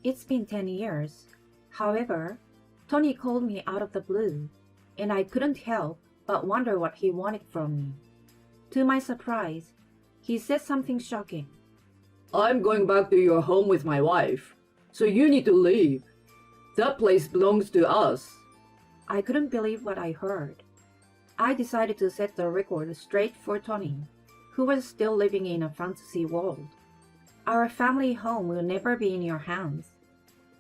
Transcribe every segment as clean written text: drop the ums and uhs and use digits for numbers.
It's been 10 years. However, Tony called me out of the blue, and I couldn't help but wonder what he wanted from me. To my surprise, he said something shocking. I'm going back to your home with my wife, so you need to leave. That place belongs to us. I couldn't believe what I heard. I decided to set the record straight for Tony, who was still living in a fantasy world. Our family home will never be in your hands.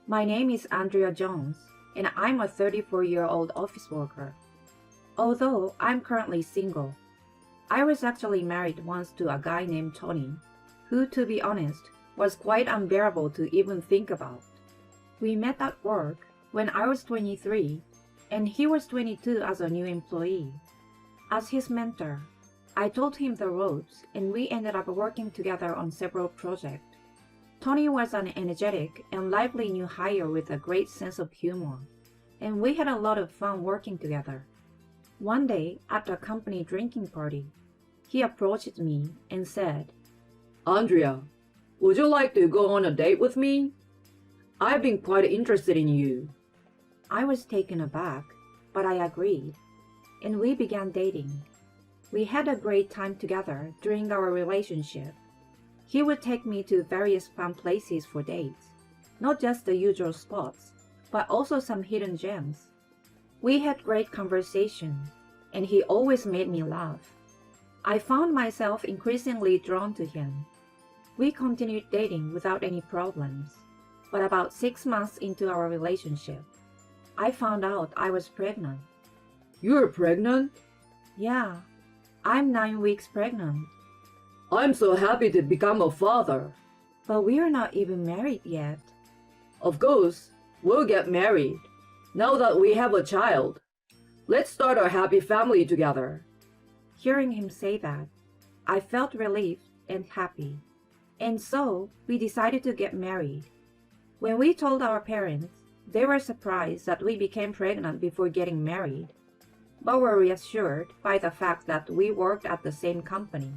My name is Andrea Jones, and I'm a 34-year-old office worker. Although I'm currently single, I was actually married once to a guy named Tony, who, to be honest, was quite unbearable to even think about. We met at work when I was 23, and he was 22 as a new employee. As his mentor, I told him the ropes, and we ended up working together on several projects. Tony was an energetic and lively new hire with a great sense of humor, and we had a lot of fun working together. One day, at a company drinking party, he approached me and said, Andrea, would you like to go on a date with me? I've been quite interested in you. I was taken aback, but I agreed, and we began dating. We had a great time together during our relationship. He would take me to various fun places for dates, not just the usual spots, but also some hidden gems. We had great conversation, and he always made me laugh. I found myself increasingly drawn to him. We continued dating without any problems, but about 6 months into our relationship, I found out I was pregnant. You're pregnant? Yeah, I'm 9 weeks pregnant. I'm so happy to become a father. But we're not even married yet. Of course, we'll get married. Now that we have a child, let's start a happy family together. Hearing him say that, I felt relieved and happy. And so, we decided to get married. When we told our parents, they were surprised that we became pregnant before getting married, but were reassured by the fact that we worked at the same company.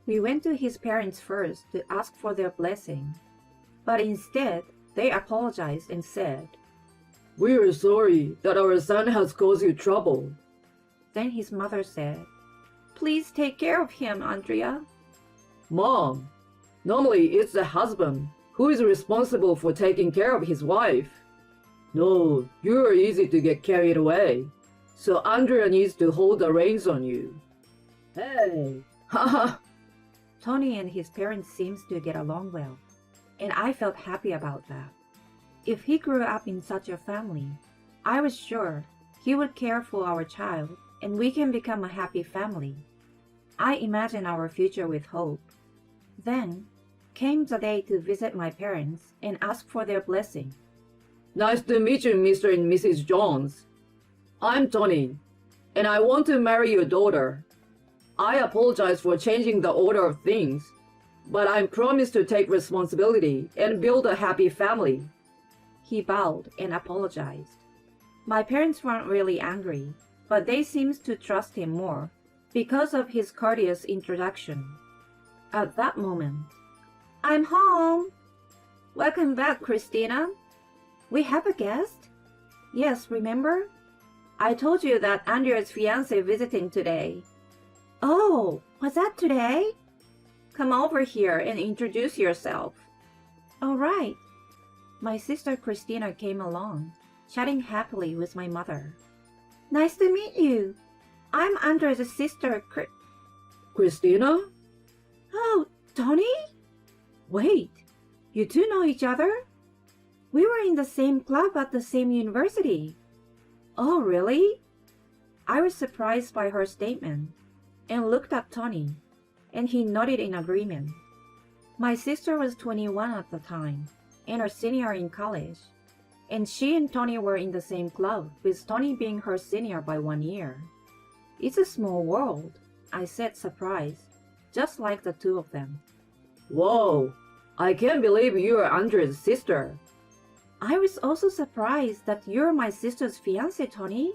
We went to his parents first to ask for their blessing, but instead, they apologized and said, We're sorry that our son has caused you trouble. Then his mother said, Please take care of him, Andrea. Mom, normally it's the husband who is responsible for taking care of his wife. No, you're easy to get carried away, so Andrea needs to hold the reins on you. Hey, haha. Tony and his parents seemed to get along well, and I felt happy about that. If he grew up in such a family, I was sure he would care for our child and we can become a happy family. I imagined our future with hope. Then came the day to visit my parents and ask for their blessing. Nice to meet you, Mr. and Mrs. Jones. I'm Tony, and I want to marry your daughter. I apologize for changing the order of things, but I promise to take responsibility and build a happy family. He bowed and apologized. My parents weren't really angry, but they seemed to trust him more because of his courteous introduction. At that moment, I'm home! Welcome back, Christina. We have a guest? Yes, remember? I told you that Andrea's fiancé visiting today. Oh, was that today? Come over here and introduce yourself. All right. My sister Christina came along, chatting happily with my mother. Nice to meet you. I'm Andrea's sister, Christina? Oh, Tony? Wait, you two know each other? We were in the same club at the same university. Oh, really? I was surprised by her statement and looked at Tony, and he nodded in agreement. My sister was 21 at the time and a senior in college, and she and Tony were in the same club, with Tony being her senior by 1 year. It's a small world, I said, surprised, just like the two of them. Whoa, I can't believe you're Andrea's sister. I was also surprised that you're my sister's fiancé, Tony.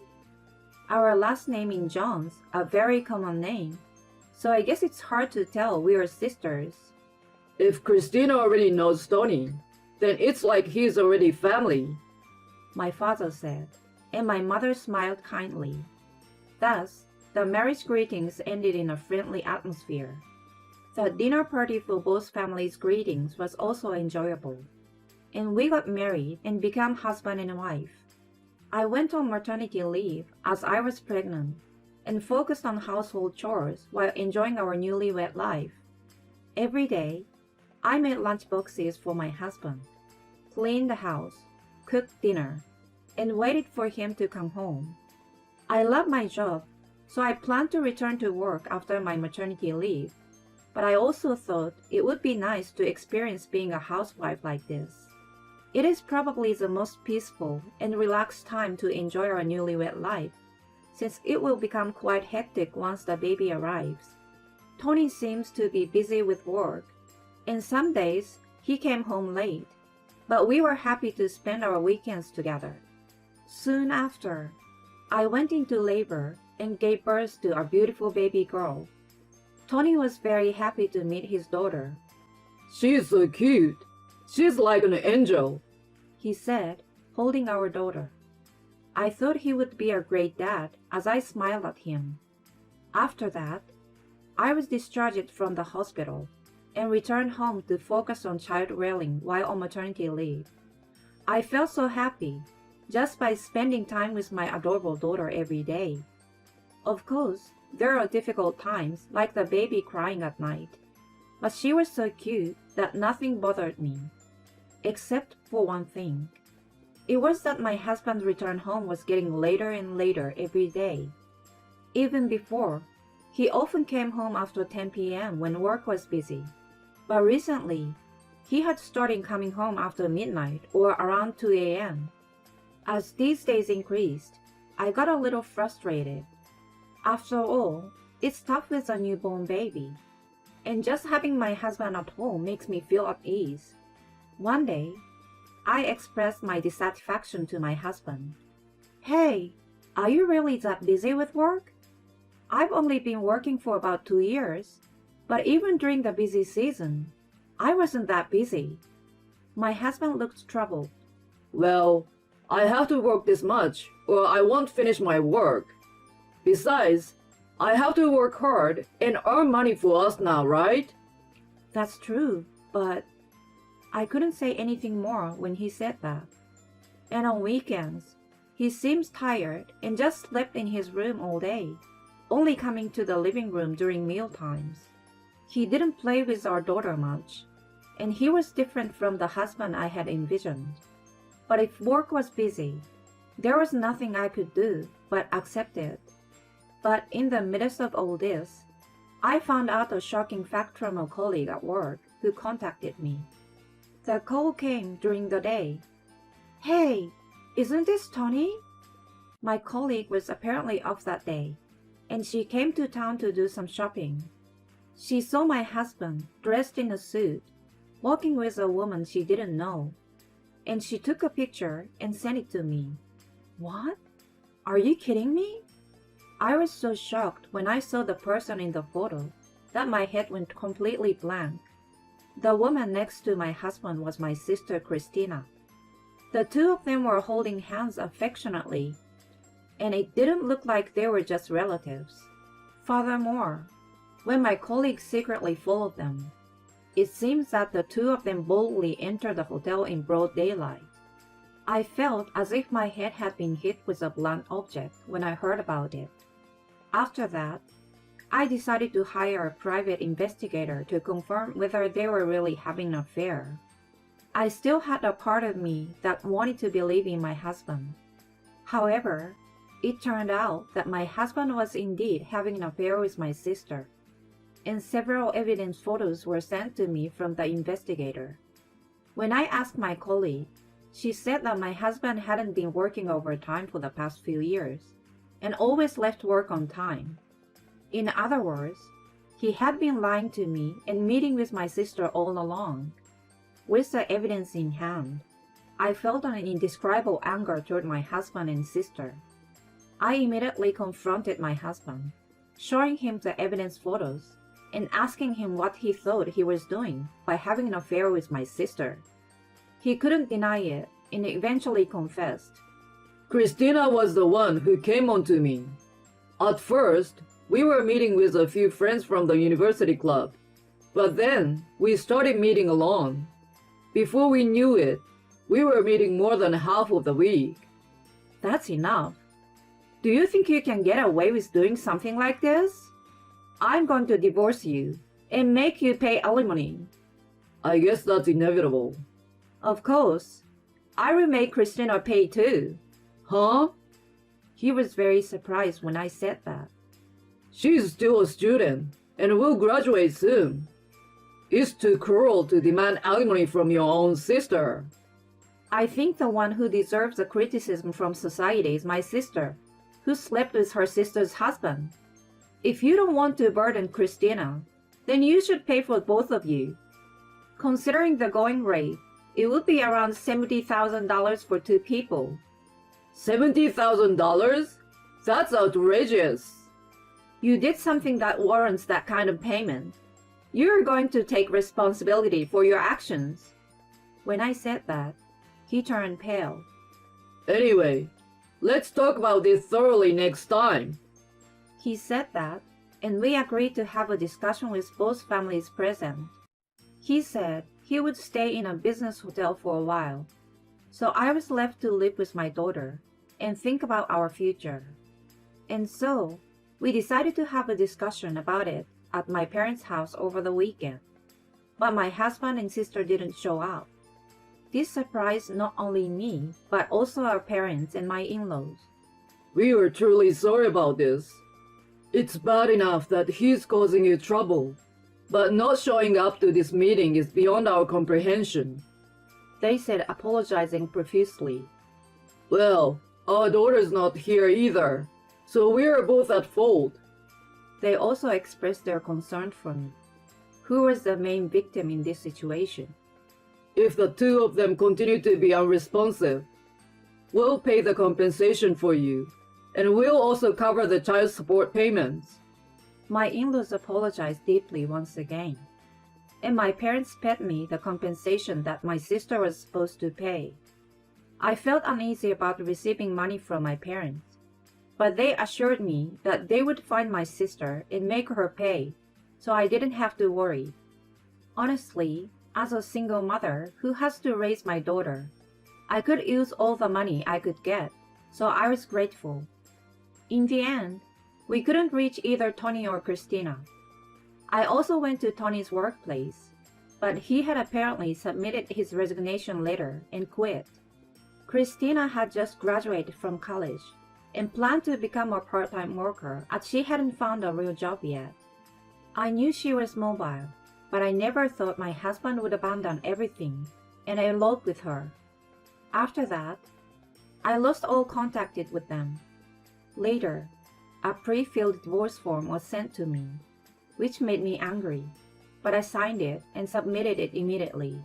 Our last name in Jones, a very common name, so I guess it's hard to tell we're sisters. If Christina already knows Tony, Then it's like he's already family. My father said, and my mother smiled kindly. Thus, the marriage greetings ended in a friendly atmosphere. The dinner party for both families' greetings was also enjoyable, and we got married and became husband and wife. I went on maternity leave as I was pregnant and focused on household chores while enjoying our newlywed life. Every day, I made lunch boxes for my husband, cleaned the house, cooked dinner, and waited for him to come home. I love my job, so I planned to return to work after my maternity leave, but I also thought it would be nice to experience being a housewife like this. It is probably the most peaceful and relaxed time to enjoy our newlywed life, since it will become quite hectic once the baby arrives. Tony seems to be busy with work, and some days he came home late, but we were happy to spend our weekends together. Soon after, I went into labor and gave birth to our beautiful baby girl. Tony was very happy to meet his daughter. She's so cute. She's like an angel, he said, holding our daughter. I thought he would be a great dad as I smiled at him. After that, I was discharged from the hospital and returned home to focus on child rearing while on maternity leave. I felt so happy just by spending time with my adorable daughter every day. Of course, there are difficult times like the baby crying at night, but she was so cute that nothing bothered me, except for one thing. It was that my husband's return home was getting later and later every day. Even before, he often came home after 10 p.m. when work was busy, but recently, he had started coming home after midnight or around 2 a.m. As these days increased, I got a little frustrated. After all, it's tough with a newborn baby, and just having my husband at home makes me feel at ease. One day, I expressed my dissatisfaction to my husband. Hey, are you really that busy with work? I've only been working for about 2 years, but even during the busy season, I wasn't that busy. My husband looked troubled. Well, I have to work this much or I won't finish my work. Besides, I have to work hard and earn money for us now, right? That's true, but I couldn't say anything more when he said that. And on weekends, he seems tired and just slept in his room all day, only coming to the living room during meal times. He didn't play with our daughter much, and he was different from the husband I had envisioned. But if work was busy, there was nothing I could do but accept it. But in the midst of all this, I found out a shocking fact from a colleague at work who contacted me. The call came during the day. Hey, isn't this Tony? My colleague was apparently off that day, and she came to town to do some shopping. She saw my husband dressed in a suit, walking with a woman she didn't know, and she took a picture and sent it to me. What? Are you kidding me? I was so shocked when I saw the person in the photo that my head went completely blank. The woman next to my husband was my sister Christina. The two of them were holding hands affectionately, and it didn't look like they were just relatives. Furthermore, when my colleague secretly followed them, it seems that the two of them boldly entered the hotel in broad daylight. I felt as if my head had been hit with a blunt object when I heard about it. After that, I decided to hire a private investigator to confirm whether they were really having an affair. I still had a part of me that wanted to believe in my husband. However, it turned out that my husband was indeed having an affair with my sister, and several evidence photos were sent to me from the investigator. When I asked my colleague, she said that my husband hadn't been working overtime for the past few years, and always left work on time. In other words, he had been lying to me and meeting with my sister all along. With the evidence in hand, I felt an indescribable anger toward my husband and sister. I immediately confronted my husband, showing him the evidence photos and asking him what he thought he was doing by having an affair with my sister. He couldn't deny it and eventually confessed. Christina was the one who came on to me. At first, we were meeting with a few friends from the university club, but then we started meeting alone. Before we knew it, we were meeting more than half of the week. That's enough. Do you think you can get away with doing something like this? I'm going to divorce you and make you pay alimony. I guess that's inevitable. Of course. I will make Christina pay too. Huh? He was very surprised when I said that. She's still a student and will graduate soon. It's too cruel to demand alimony from your own sister. I think the one who deserves the criticism from society is my sister, who slept with her sister's husband. If you don't want to burden Christina, then you should pay for both of you. Considering the going rate, it would be around $70,000 for two people. $70,000? That's outrageous. You did something that warrants that kind of payment. You're going to take responsibility for your actions. When I said that, he turned pale. Anyway, let's talk about this thoroughly next time. He said that, and we agreed to have a discussion with both families present. He said he would stay in a business hotel for a while, so I was left to live with my daughter and think about our future. And so, we decided to have a discussion about it at my parents' house over the weekend. But my husband and sister didn't show up. This surprised not only me, but also our parents and my in-laws. We were truly sorry about this. It's bad enough that he's causing you trouble, but not showing up to this meeting is beyond our comprehension. They said, apologizing profusely. Well, our daughter's not here either, so we are both at fault. They also expressed their concern for me. Who was the main victim in this situation? If the two of them continue to be unresponsive, we'll pay the compensation for you, and we'll also cover the child support payments. My in-laws apologized deeply once again, and my parents paid me the compensation that my sister was supposed to pay. I felt uneasy about receiving money from my parents, but they assured me that they would find my sister and make her pay, so I didn't have to worry. Honestly, as a single mother who has to raise my daughter, I could use all the money I could get, so I was grateful. In the end, we couldn't reach either Tony or Christina. I also went to Tony's workplace, but he had apparently submitted his resignation letter and quit. Christina had just graduated from college and planned to become a part-time worker as she hadn't found a real job yet. I knew she was mobile, but I never thought my husband would abandon everything and elope with her. After that, I lost all contact with them. Later, a pre-filled divorce form was sent to me, which made me angry, but I signed it and submitted it immediately.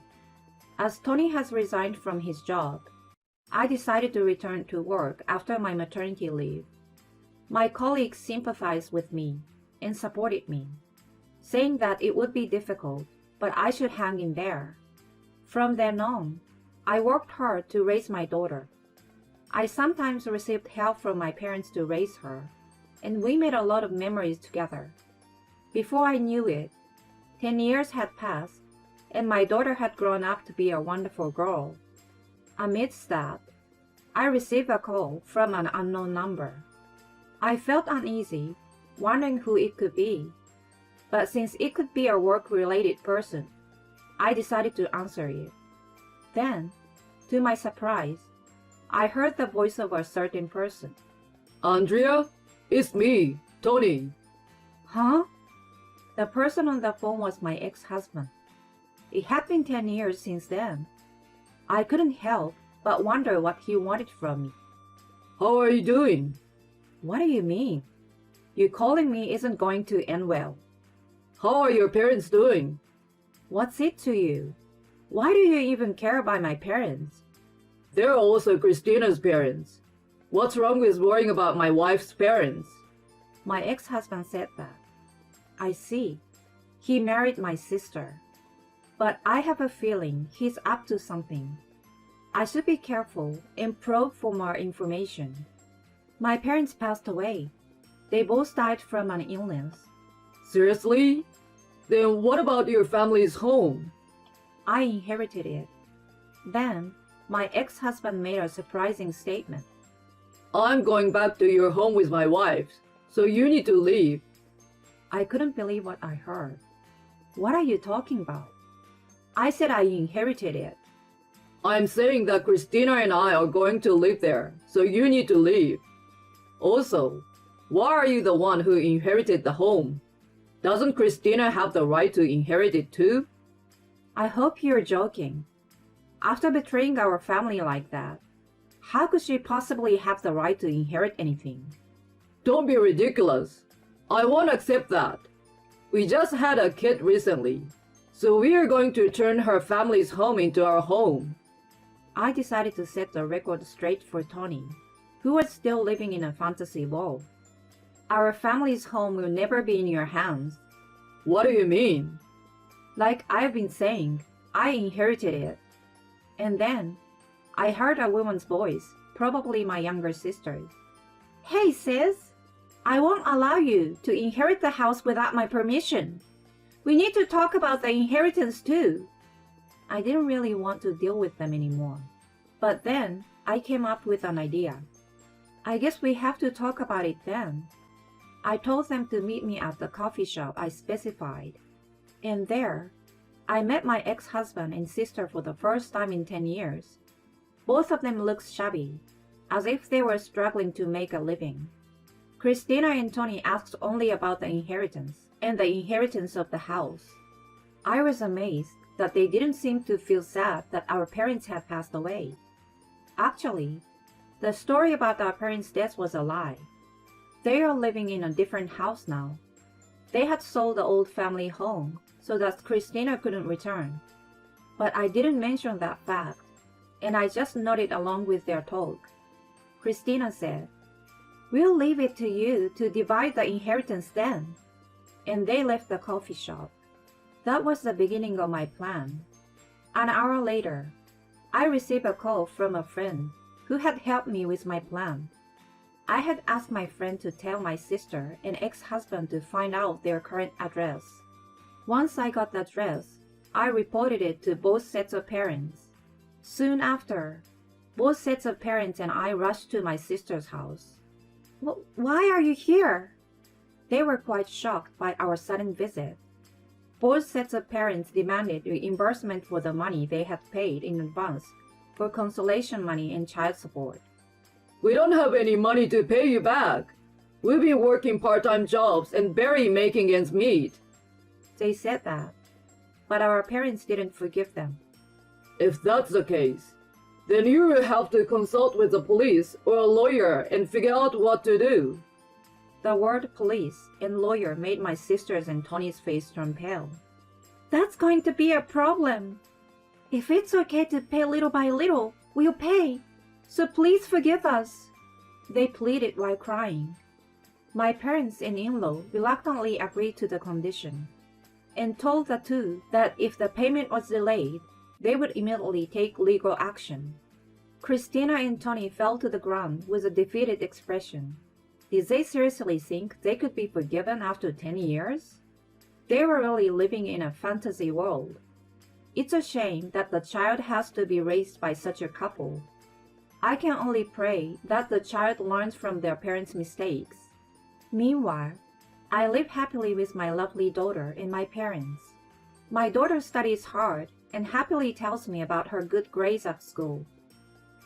As Tony has resigned from his job, I decided to return to work after my maternity leave. My colleagues sympathized with me and supported me, saying that it would be difficult, but I should hang in there. From then on, I worked hard to raise my daughter. I sometimes received help from my parents to raise her, and we made a lot of memories together. Before I knew it, 10 years had passed, and my daughter had grown up to be a wonderful girl. Amidst that, I received a call from an unknown number. I felt uneasy, wondering who it could be. But since it could be a work-related person, I decided to answer it. Then, to my surprise, I heard the voice of a certain person. Andrea? It's me, Tony. Huh? The person on the phone was my ex-husband. It had been 10 years since then. I couldn't help but wonder what he wanted from me. How are you doing? What do you mean? You calling me isn't going to end well. How are your parents doing? What's it to you? Why do you even care about my parents? They're also Christina's parents. What's wrong with worrying about my wife's parents? My ex-husband said that. I see. He married my sister. but I have a feeling he's up to something. I should be careful and probe for more information. My parents passed away. They both died from an illness. Seriously? Then what about your family's home? I inherited it. Then, my ex-husband made a surprising statement. I'm going back to your home with my wife, so you need to leave. I couldn't believe what I heard. What are you talking about? I said I inherited it. I'm saying that Christina and I are going to live there, so you need to leave. Also, why are you the one who inherited the home? Doesn't Christina have the right to inherit it too? I hope you're joking. After betraying our family like that, how could she possibly have the right to inherit anything? Don't be ridiculous. I won't accept that. We just had a kid recently, so we are going to turn her family's home into our home. I decided to set the record straight for Tony, who was still living in a fantasy world. Our family's home will never be in your hands. What do you mean? Like I've been saying, I inherited it. And then, I heard a woman's voice, probably my younger sister. Hey sis, I won't allow you to inherit the house without my permission. We need to talk about the inheritance too. I didn't really want to deal with them anymore. But then, I came up with an idea. I guess we have to talk about it then. I told them to meet me at the coffee shop I specified. And there, I met my ex-husband and sister for the first time in 10 years. Both of them looked shabby, as if they were struggling to make a living. Christina and Tony asked only about the inheritance and the inheritance of the house. I was amazed that they didn't seem to feel sad that our parents had passed away. Actually, the story about our parents' death was a lie. They are living in a different house now. They had sold the old family home so that Christina couldn't return. But I didn't mention that fact, and I just nodded along with their talk. Christina said, "We'll leave it to you to divide the inheritance then." And they left the coffee shop. That was the beginning of my plan. An hour later, I received a call from a friend who had helped me with my plan. I had asked my friend to tell my sister and ex-husband to find out their current address. Once I got the address, I reported it to both sets of parents. Soon after, both sets of parents and I rushed to my sister's house. "Why are you here?" They were quite shocked by our sudden visit. Both sets of parents demanded reimbursement for the money they had paid in advance for consolation money and child support. "We don't have any money to pay you back. We've been working part-time jobs and barely making ends meet." They said that, but our parents didn't forgive them. If that's the case, then you will have to consult with the police or a lawyer and figure out what to do. The word police and lawyer made my sister's and Tony's face turn pale. "That's going to be a problem. If it's okay to pay little by little, we'll pay. So please forgive us," they pleaded while crying. My parents and in-law reluctantly agreed to the condition and told the two that if the payment was delayed, they would immediately take legal action. Christina and Tony fell to the ground with a defeated expression. Did they seriously think they could be forgiven after 10 years? They were really living in a fantasy world. It's a shame that the child has to be raised by such a couple. I can only pray that the child learns from their parents' mistakes. Meanwhile, I live happily with my lovely daughter and my parents. My daughter studies hard and happily tells me about her good grades at school.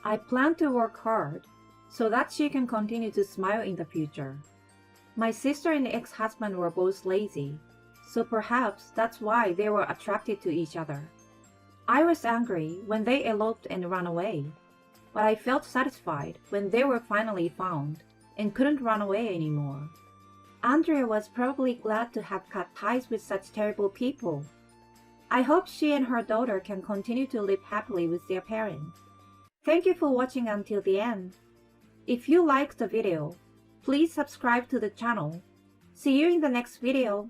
I plan to work hard so that she can continue to smile in the future. My sister and ex-husband were both lazy, so perhaps that's why they were attracted to each other. I was angry when they eloped and ran away, but I felt satisfied when they were finally found and couldn't run away anymore. Andrea was probably glad to have cut ties with such terrible people. I hope she and her daughter can continue to live happily with their parents. Thank you for watching until the end. If you liked the video, please subscribe to the channel. See you in the next video.